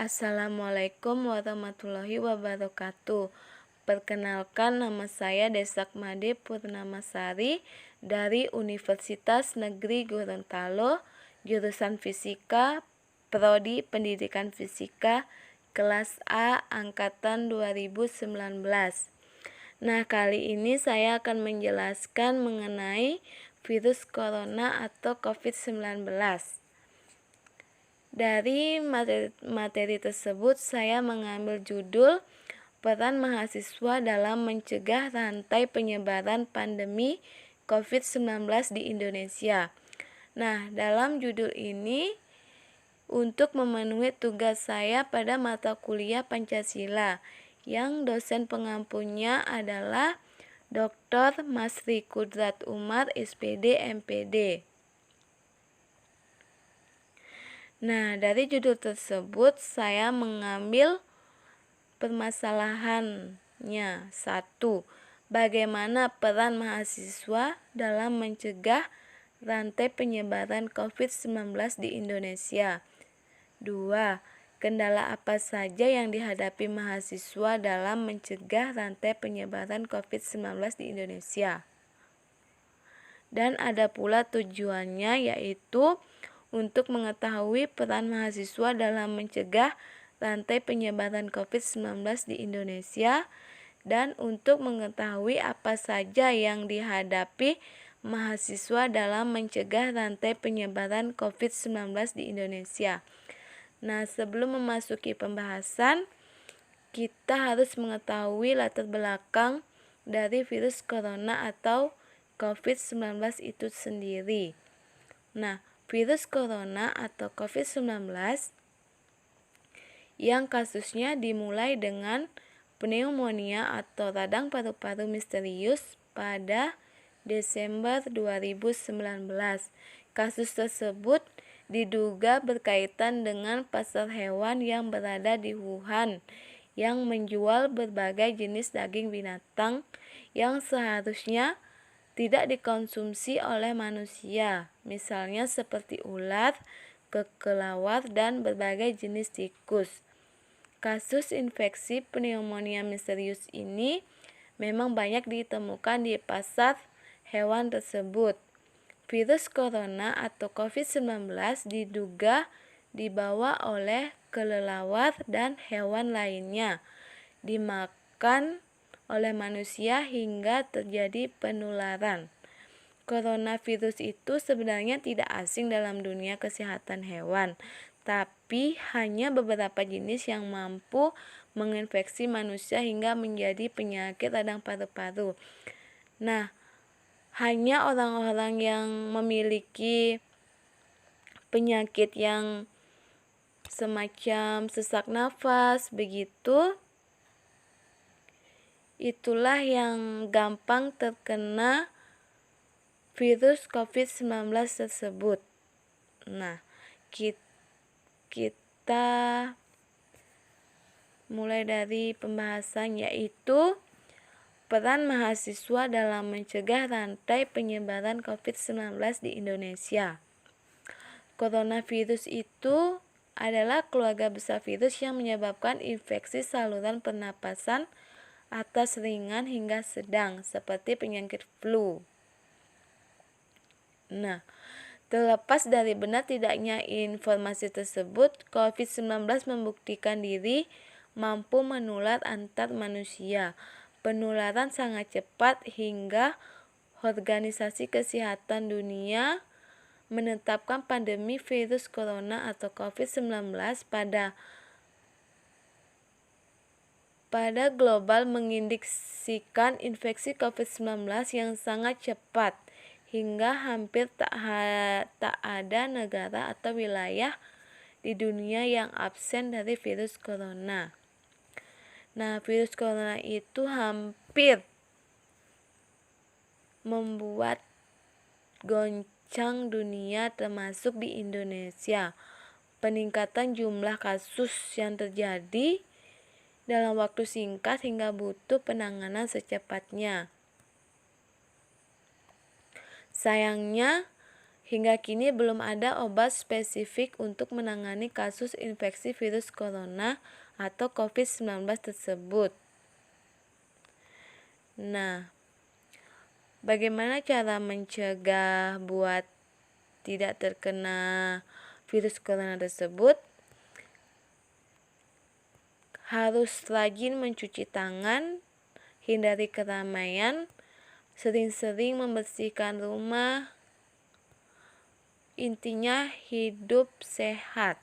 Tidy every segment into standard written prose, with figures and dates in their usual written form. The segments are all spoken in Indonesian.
Assalamualaikum warahmatullahi wabarakatuh. Perkenalkan, nama saya Desak Made Purnamasari dari Universitas Negeri Gorontalo, jurusan Fisika, Prodi Pendidikan Fisika, kelas A, angkatan 2019. Nah, kali ini saya akan menjelaskan mengenai virus corona atau COVID-19. Dari materi tersebut, saya mengambil judul Peran Mahasiswa dalam Mencegah Rantai Penyebaran Pandemi COVID-19 di Indonesia. Nah, dalam judul ini, untuk memenuhi tugas saya pada mata kuliah Pancasila, yang dosen pengampunya adalah Dr. Masri Kudrat Umar, SPD, MPD. Nah, dari judul tersebut saya mengambil permasalahannya. 1. Bagaimana peran mahasiswa dalam mencegah rantai penyebaran COVID-19 di Indonesia? 2. Kendala apa saja yang dihadapi mahasiswa dalam mencegah rantai penyebaran COVID-19 di Indonesia? Dan ada pula tujuannya, yaitu untuk mengetahui peran mahasiswa dalam mencegah rantai penyebaran COVID-19 di Indonesia dan untuk mengetahui apa saja yang dihadapi mahasiswa dalam mencegah rantai penyebaran COVID-19 di Indonesia. Nah, sebelum memasuki pembahasan, kita harus mengetahui latar belakang dari virus corona atau COVID-19 itu sendiri. Nah, virus corona atau COVID-19 yang kasusnya dimulai dengan pneumonia atau radang paru-paru misterius pada Desember 2019. Kasus tersebut diduga berkaitan dengan pasar hewan yang berada di Wuhan yang menjual berbagai jenis daging binatang yang seharusnya tidak dikonsumsi oleh manusia, misalnya seperti ular, kelelawar, dan berbagai jenis tikus. Kasus infeksi pneumonia misterius ini memang banyak ditemukan di pasar hewan tersebut. Virus corona atau COVID-19 diduga dibawa oleh kelelawar dan hewan lainnya, dimakan oleh manusia hingga terjadi penularan. Coronavirus itu sebenarnya tidak asing dalam dunia kesehatan hewan, tapi hanya beberapa jenis yang mampu menginfeksi manusia hingga menjadi penyakit radang paru-paru. Nah, hanya orang-orang yang memiliki penyakit yang semacam sesak nafas begitu, itulah yang gampang terkena virus COVID-19 tersebut. Nah, kita mulai dari pembahasan, yaitu peran mahasiswa dalam mencegah rantai penyebaran COVID-19 di Indonesia. Coronavirus itu adalah keluarga besar virus yang menyebabkan infeksi saluran pernapasan atas ringan hingga sedang, seperti penyakit flu. Nah, terlepas dari benar tidaknya informasi tersebut, COVID-19 membuktikan diri mampu menular antar manusia. Penularan sangat cepat hingga Organisasi Kesehatan Dunia menetapkan pandemi virus corona atau COVID-19 pada global mengindiksikan infeksi COVID-19 yang sangat cepat hingga hampir tak ada negara atau wilayah di dunia yang absen dari virus corona. Nah, virus corona itu hampir membuat goncang dunia termasuk di Indonesia. Peningkatan jumlah kasus yang terjadi dalam waktu singkat hingga butuh penanganan secepatnya. Sayangnya, Hingga kini belum ada obat spesifik untuk menangani kasus infeksi virus corona atau COVID-19 tersebut. Nah, bagaimana cara mencegah buat tidak terkena virus corona tersebut? Harus rajin mencuci tangan, hindari keramaian, sering-sering membersihkan rumah. Intinya hidup sehat.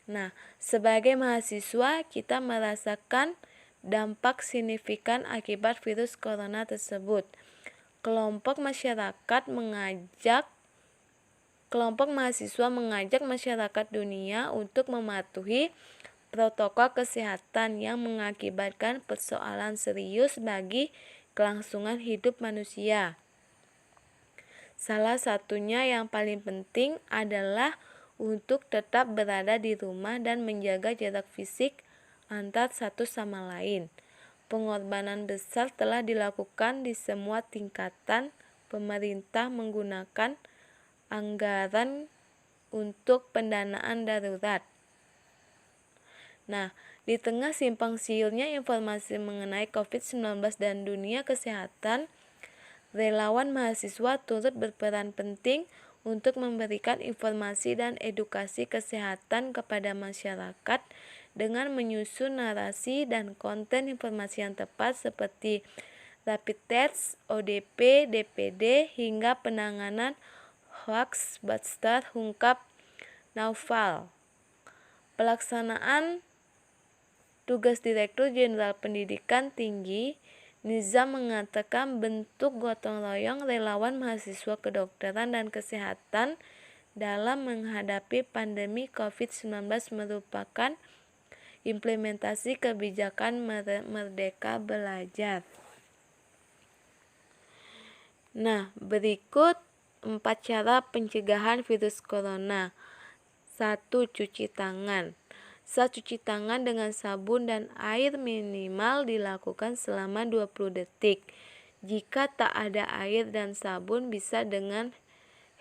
Nah, sebagai mahasiswa kita merasakan dampak signifikan akibat virus corona tersebut. Kelompok mahasiswa mengajak masyarakat dunia untuk mematuhi protokol kesehatan yang mengakibatkan persoalan serius bagi kelangsungan hidup manusia. Salah satunya yang paling penting adalah untuk tetap berada di rumah dan menjaga jarak fisik antar satu sama lain. Pengorbanan besar telah dilakukan di semua tingkatan. Pemerintah menggunakan anggaran untuk pendanaan darurat. Nah, di tengah simpang siurnya informasi mengenai COVID-19 dan dunia kesehatan, relawan mahasiswa turut berperan penting untuk memberikan informasi dan edukasi kesehatan kepada masyarakat dengan menyusun narasi dan konten informasi yang tepat seperti rapid test, ODP, DPD, hingga penanganan hoax buster, ungkap Naufal. Pelaksanaan tugas Direktur Jenderal Pendidikan Tinggi Nizam mengatakan bentuk gotong royong relawan mahasiswa kedokteran dan kesehatan dalam menghadapi pandemi COVID-19 merupakan implementasi kebijakan Merdeka Belajar. Nah, berikut 4 cara pencegahan virus corona. 1. Cuci tangan. Saat cuci tangan dengan sabun dan air minimal dilakukan selama 20 detik. Jika tak ada air dan sabun, bisa dengan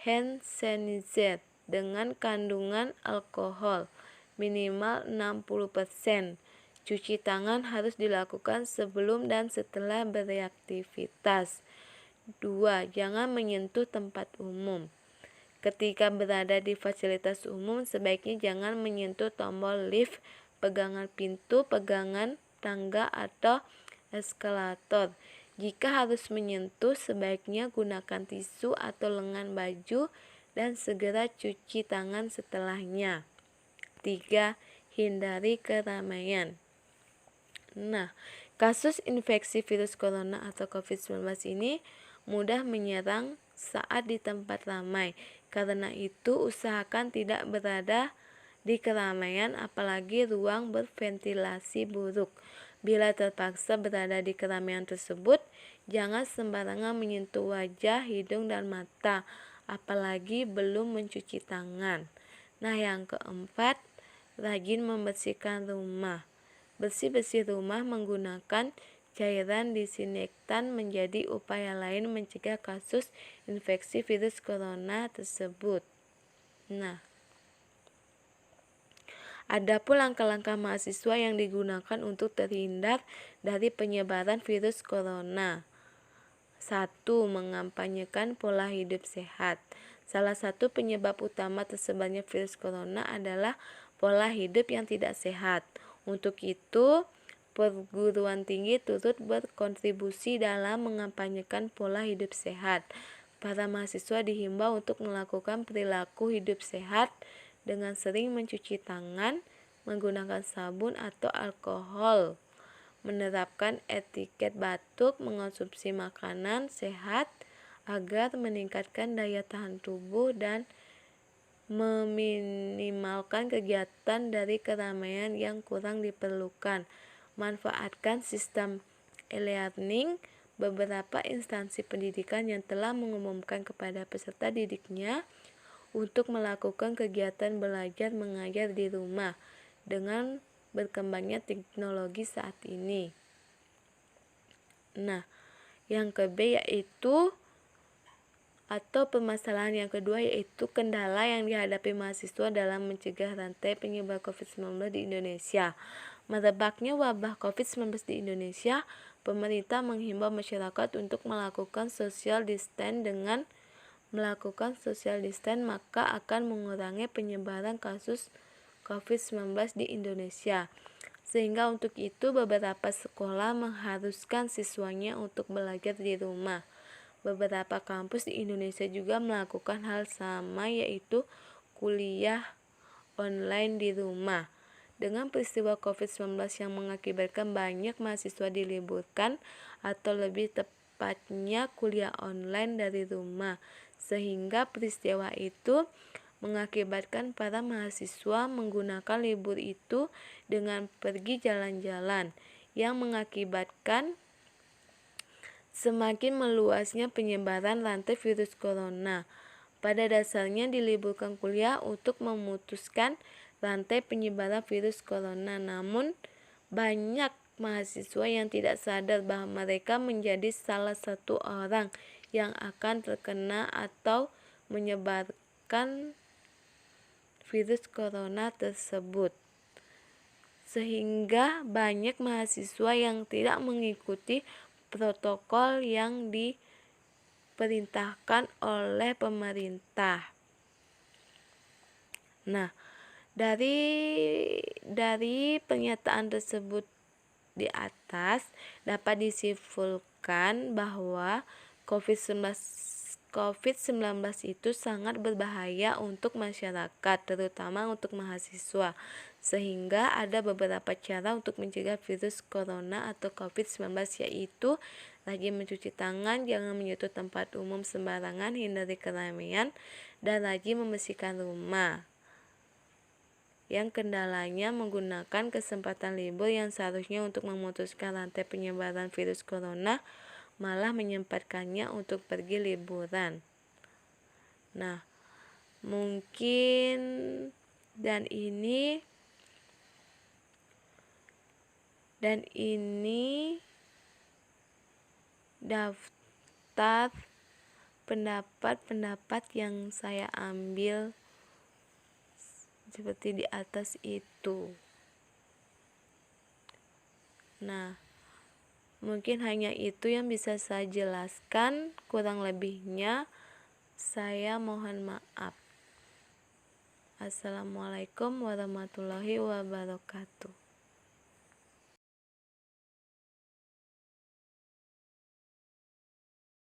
hand sanitizer dengan kandungan alkohol minimal 60%. Cuci tangan harus dilakukan sebelum dan setelah beraktivitas. 2. Jangan menyentuh tempat umum. Ketika berada di fasilitas umum, sebaiknya jangan menyentuh tombol lift, pegangan pintu, pegangan tangga, atau eskalator. Jika harus menyentuh, sebaiknya gunakan tisu atau lengan baju dan segera cuci tangan setelahnya. 3. Hindari keramaian. Nah, kasus infeksi virus corona atau COVID-19 ini mudah menyerang saat di tempat ramai. Karena itu, usahakan tidak berada di keramaian, apalagi ruang berventilasi buruk. Bila terpaksa berada di keramaian tersebut, jangan sembarangan menyentuh wajah, hidung, dan mata, apalagi belum mencuci tangan. Nah, yang keempat, rajin membersihkan rumah. Bersih-bersih rumah menggunakan cairan disinfektan menjadi upaya lain mencegah kasus infeksi virus corona tersebut. Nah, ada pun langkah-langkah mahasiswa yang digunakan untuk terhindar dari penyebaran virus corona. 1. Mengampanyekan pola hidup sehat. Salah satu penyebab utama tersebarnya virus corona adalah pola hidup yang tidak sehat. Untuk itu, perguruan tinggi turut berkontribusi dalam mengampanyekan pola hidup sehat. Para mahasiswa dihimbau untuk melakukan perilaku hidup sehat dengan sering mencuci tangan, menggunakan sabun atau alkohol, menerapkan etiket batuk, mengonsumsi makanan sehat agar meningkatkan daya tahan tubuh, dan meminimalkan kegiatan dari keramaian yang kurang diperlukan. Manfaatkan sistem e-learning. Beberapa instansi pendidikan yang telah mengumumkan kepada peserta didiknya untuk melakukan kegiatan belajar mengajar di rumah dengan berkembangnya teknologi saat ini. Nah, yang ke-B yaitu Atau permasalahan yang kedua yaitu kendala yang dihadapi mahasiswa dalam mencegah rantai penyebar COVID-19 di Indonesia. Merebaknya wabah COVID-19 di Indonesia, pemerintah menghimbau masyarakat untuk melakukan social distance. Dengan melakukan social distance maka akan mengurangi penyebaran kasus COVID-19 di Indonesia. Sehingga untuk itu beberapa sekolah mengharuskan siswanya untuk belajar di rumah. Beberapa kampus di Indonesia juga melakukan hal sama, yaitu kuliah online di rumah. Dengan peristiwa COVID-19 yang mengakibatkan banyak mahasiswa diliburkan atau lebih tepatnya kuliah online dari rumah, sehingga peristiwa itu mengakibatkan para mahasiswa menggunakan libur itu dengan pergi jalan-jalan, yang mengakibatkan semakin meluasnya penyebaran rantai virus corona. Pada dasarnya diliburkan kuliah untuk memutuskan rantai penyebaran virus corona. Namun banyak mahasiswa yang tidak sadar bahwa mereka menjadi salah satu orang yang akan terkena atau menyebarkan virus corona tersebut. Sehingga banyak mahasiswa yang tidak mengikuti protokol yang diperintahkan oleh pemerintah. Nah, dari pernyataan tersebut di atas dapat disimpulkan bahwa COVID-19 itu sangat berbahaya untuk masyarakat, terutama untuk mahasiswa. Sehingga ada beberapa cara untuk mencegah virus corona atau COVID-19, yaitu rajin mencuci tangan, jangan menyentuh tempat umum sembarangan, hindari keramaian, dan rajin membersihkan rumah. Yang kendalanya menggunakan kesempatan libur yang seharusnya untuk memutuskan rantai penyebaran virus corona, malah menyempatkannya untuk pergi liburan. Nah, mungkin dan ini daftar pendapat-pendapat yang saya ambil seperti di atas itu. Nah, mungkin hanya itu yang bisa saya jelaskan, kurang lebihnya saya mohon maaf. Assalamualaikum warahmatullahi wabarakatuh.